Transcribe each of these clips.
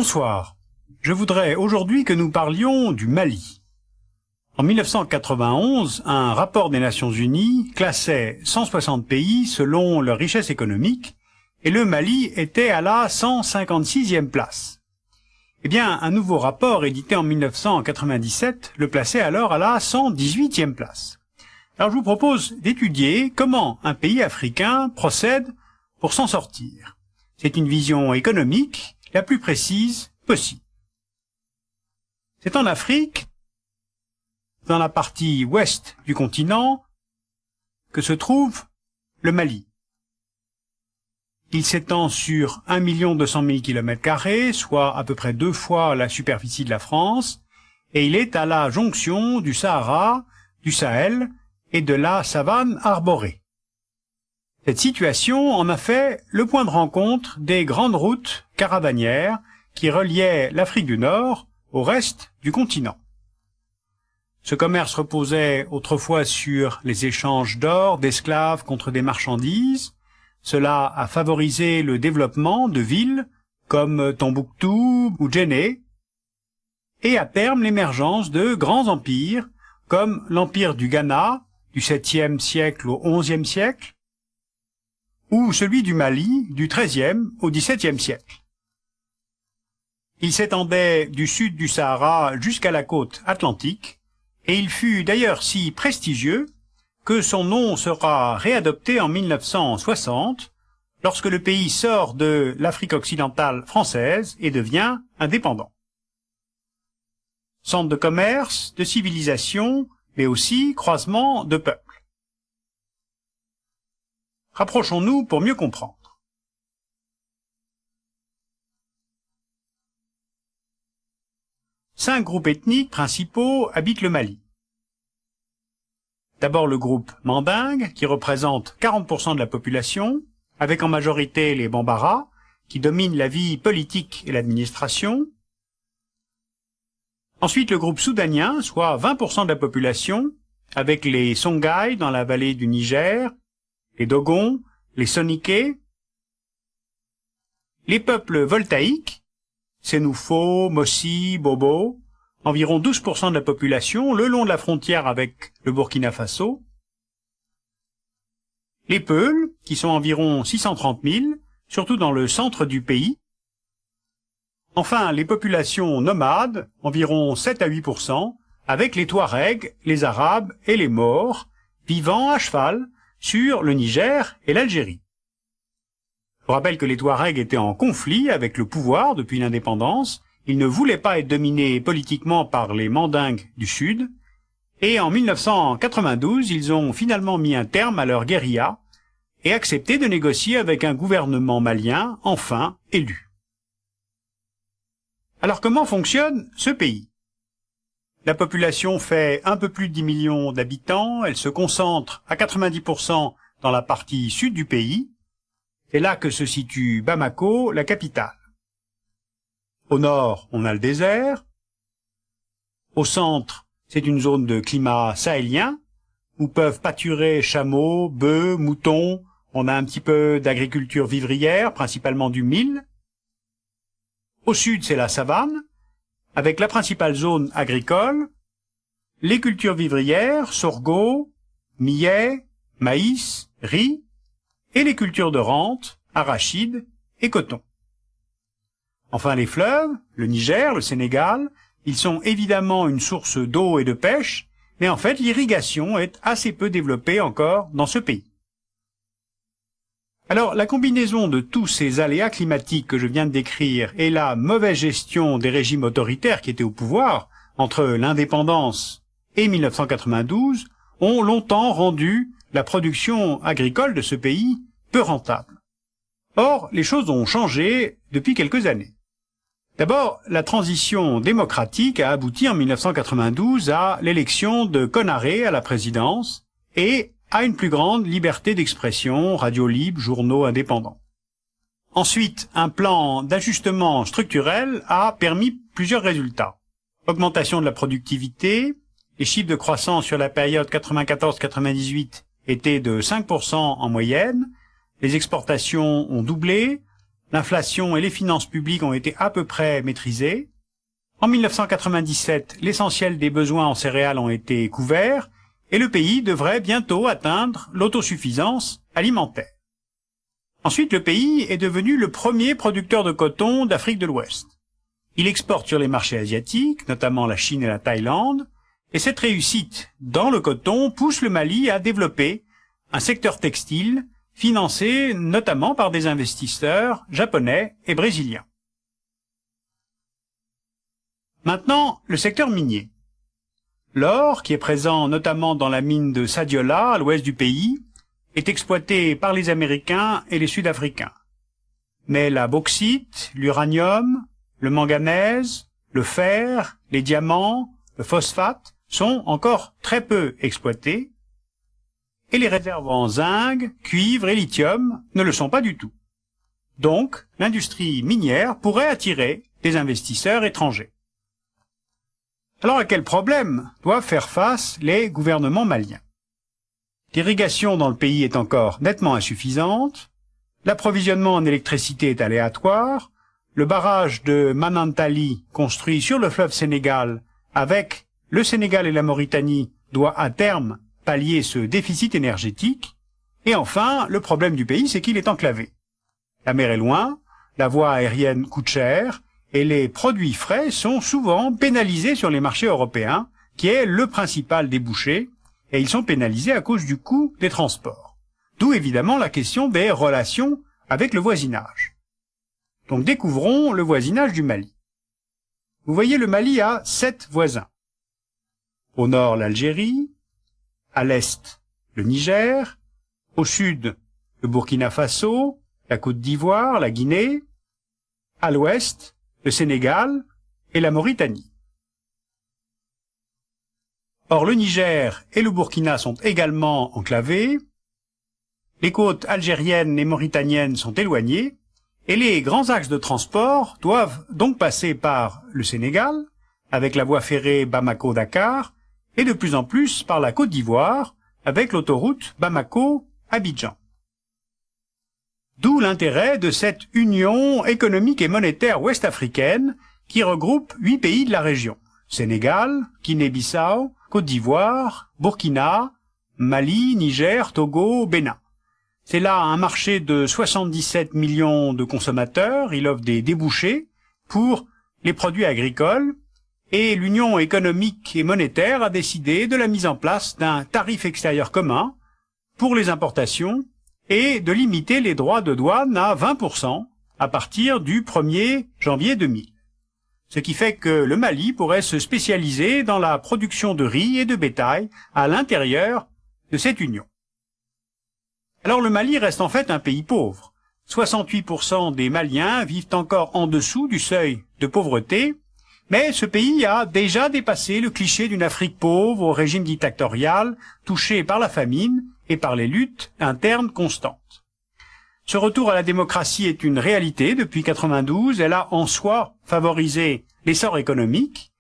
Bonsoir. Je voudrais aujourd'hui que nous parlions du Mali. En 1991, un rapport des Nations Unies classait 160 pays selon leur richesse économique et le Mali était à la 156e place. Eh bien, un nouveau rapport édité en 1997 le plaçait alors à la 118e place. Alors je vous propose d'étudier comment un pays africain procède pour s'en sortir. C'est une vision économique la plus précise possible. C'est en Afrique, dans la partie ouest du continent, que se trouve le Mali. Il s'étend sur 1 200 000 km², soit à peu près 2 fois la superficie de la France, et il est à la jonction du Sahara, du Sahel et de la savane arborée. Cette situation en a fait le point de rencontre des grandes routes caravanières qui reliaient l'Afrique du Nord au reste du continent. Ce commerce reposait autrefois sur les échanges d'or, d'esclaves contre des marchandises. Cela a favorisé le développement de villes comme Tombouctou ou Djenné, et à terme l'émergence de grands empires comme l'empire du Ghana du 7e siècle au 11e siècle, ou celui du Mali du 13e au 17e siècle. Il s'étendait du sud du Sahara jusqu'à la côte atlantique, et il fut d'ailleurs si prestigieux que son nom sera réadopté en 1960, lorsque le pays sort de l'Afrique occidentale française et devient indépendant. Centre de commerce, de civilisation, mais aussi croisement de peuples. Rapprochons-nous pour mieux comprendre. 5 groupes ethniques principaux habitent le Mali. D'abord le groupe Mandingue, qui représente 40% de la population, avec en majorité les Bambara, qui dominent la vie politique et l'administration. Ensuite le groupe soudanien, soit 20% de la population, avec les Songhai dans la vallée du Niger, les Dogons, les Soninké. Les peuples voltaïques, Sénoufo, Mossi, Bobo, environ 12% de la population, le long de la frontière avec le Burkina Faso. Les Peuls, qui sont environ 630 000, surtout dans le centre du pays. Enfin, les populations nomades, environ 7 à 8%, avec les Touaregs, les Arabes et les Maures, vivant à cheval sur le Niger et l'Algérie. Je rappelle que les Touaregs étaient en conflit avec le pouvoir depuis l'indépendance. Ils ne voulaient pas être dominés politiquement par les Mandingues du Sud, et en 1992, ils ont finalement mis un terme à leur guérilla et accepté de négocier avec un gouvernement malien enfin élu. Alors comment fonctionne ce pays? La population fait un peu plus de 10 millions d'habitants, elle se concentre à 90% dans la partie sud du pays. C'est là que se situe Bamako, la capitale. Au nord, on a le désert. Au centre, c'est une zone de climat sahélien, où peuvent pâturer chameaux, bœufs, moutons. On a un petit peu d'agriculture vivrière, principalement du mil. Au sud, c'est la savane, avec la principale zone agricole, les cultures vivrières, sorgho, millet, maïs, riz, et les cultures de rente, arachides et coton. Enfin, les fleuves, le Niger, le Sénégal, ils sont évidemment une source d'eau et de pêche, mais en fait, l'irrigation est assez peu développée encore dans ce pays. Alors, la combinaison de tous ces aléas climatiques que je viens de décrire et la mauvaise gestion des régimes autoritaires qui étaient au pouvoir entre l'indépendance et 1992 ont longtemps rendu la production agricole de ce pays peu rentable. Or, les choses ont changé depuis quelques années. D'abord, la transition démocratique a abouti en 1992 à l'élection de Konaré à la présidence et à une plus grande liberté d'expression, radio libre, journaux indépendants. Ensuite, un plan d'ajustement structurel a permis plusieurs résultats. Augmentation de la productivité, les chiffres de croissance sur la période 94-98 étaient de 5% en moyenne, les exportations ont doublé, L'inflation et les finances publiques ont été à peu près maîtrisées. En 1997, l'essentiel des besoins en céréales ont été couverts et le pays devrait bientôt atteindre l'autosuffisance alimentaire. Ensuite, le pays est devenu le premier producteur de coton d'Afrique de l'Ouest. Il exporte sur les marchés asiatiques, notamment la Chine et la Thaïlande, et cette réussite dans le coton pousse le Mali à développer un secteur textile financé notamment par des investisseurs japonais et brésiliens. Maintenant, le secteur minier. L'or, qui est présent notamment dans la mine de Sadiola, à l'ouest du pays, est exploité par les Américains et les Sud-Africains. Mais la bauxite, l'uranium, le manganèse, le fer, les diamants, le phosphate sont encore très peu exploités, et les réserves en zinc, cuivre et lithium ne le sont pas du tout. Donc, l'industrie minière pourrait attirer des investisseurs étrangers. Alors à quel problème doivent faire face les gouvernements maliens? L'irrigation dans le pays est encore nettement insuffisante, l'approvisionnement en électricité est aléatoire, le barrage de Manantali construit sur le fleuve Sénégal avec le Sénégal et la Mauritanie doit à terme pallier ce déficit énergétique, et enfin, le problème du pays, c'est qu'il est enclavé. La mer est loin, la voie aérienne coûte cher, et les produits frais sont souvent pénalisés sur les marchés européens, qui est le principal débouché, et ils sont pénalisés à cause du coût des transports. D'où évidemment la question des relations avec le voisinage. Donc découvrons le voisinage du Mali. Vous voyez, le Mali a 7 voisins. Au nord, l'Algérie, à l'est, le Niger, au sud, le Burkina Faso, la Côte d'Ivoire, la Guinée, à l'ouest, le Sénégal et la Mauritanie. Or, le Niger et le Burkina sont également enclavés, les côtes algériennes et mauritaniennes sont éloignées, et les grands axes de transport doivent donc passer par le Sénégal, avec la voie ferrée Bamako-Dakar, et de plus en plus par la Côte d'Ivoire, avec l'autoroute Bamako-Abidjan. D'où l'intérêt de cette union économique et monétaire ouest-africaine qui regroupe 8 pays de la région. Sénégal, Guinée-Bissau, Côte d'Ivoire, Burkina, Mali, Niger, Togo, Bénin. C'est là un marché de 77 millions de consommateurs, il offre des débouchés pour les produits agricoles, et l'Union économique et monétaire a décidé de la mise en place d'un tarif extérieur commun pour les importations et de limiter les droits de douane à 20% à partir du 1er janvier 2000. Ce qui fait que le Mali pourrait se spécialiser dans la production de riz et de bétail à l'intérieur de cette union. Alors le Mali reste en fait un pays pauvre. 68% des Maliens vivent encore en dessous du seuil de pauvreté, mais ce pays a déjà dépassé le cliché d'une Afrique pauvre au régime dictatorial, touchée par la famine et par les luttes internes constantes. Ce retour à la démocratie est une réalité depuis 92, elle a en soi favorisé l'essor économique.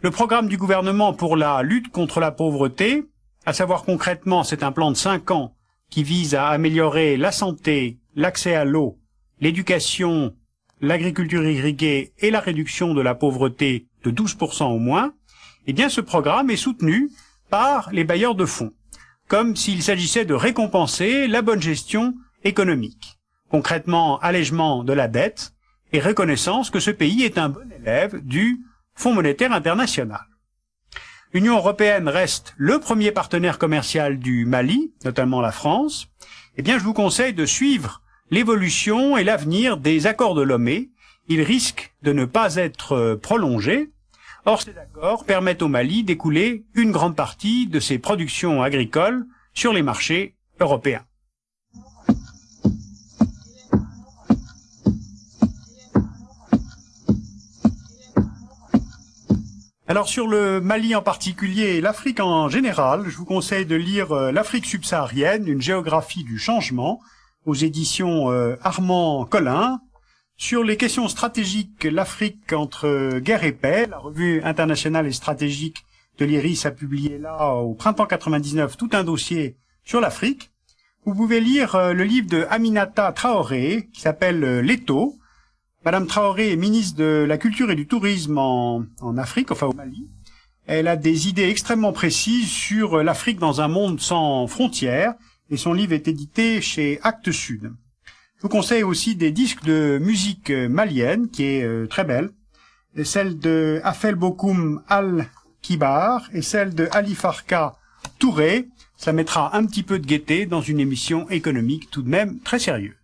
Le programme du gouvernement pour la lutte contre la pauvreté, à savoir concrètement c'est un plan de 5 ans qui vise à améliorer la santé, l'accès à l'eau, l'éducation, l'agriculture irriguée et la réduction de la pauvreté de 12% au moins, eh bien ce programme est soutenu par les bailleurs de fonds, comme s'il s'agissait de récompenser la bonne gestion économique. Concrètement, allègement de la dette et reconnaissance que ce pays est un bon élève du Fonds monétaire international. L'Union européenne reste le premier partenaire commercial du Mali, notamment la France. Eh bien, je vous conseille de suivre l'évolution et l'avenir des accords de Lomé. Ils risquent de ne pas être prolongés. Or, ces accords permettent au Mali d'écouler une grande partie de ses productions agricoles sur les marchés européens. Alors sur le Mali en particulier et l'Afrique en général, je vous conseille de lire l'Afrique subsaharienne, une géographie du changement, aux éditions Armand Collin. Sur les questions stratégiques, l'Afrique entre guerre et paix, la revue internationale et stratégique de l'IRIS a publié là, au printemps 99, tout un dossier sur l'Afrique. Vous pouvez lire le livre de Aminata Traoré, qui s'appelle Leto. Madame Traoré est ministre de la Culture et du Tourisme en Afrique, enfin au Mali. Elle a des idées extrêmement précises sur l'Afrique dans un monde sans frontières, et son livre est édité chez Actes Sud. Je vous conseille aussi des disques de musique malienne, qui est très belle, celle de Afel Bokoum Al-Kibar et celle de Ali Farka Touré. Ça mettra un petit peu de gaieté dans une émission économique tout de même très sérieuse.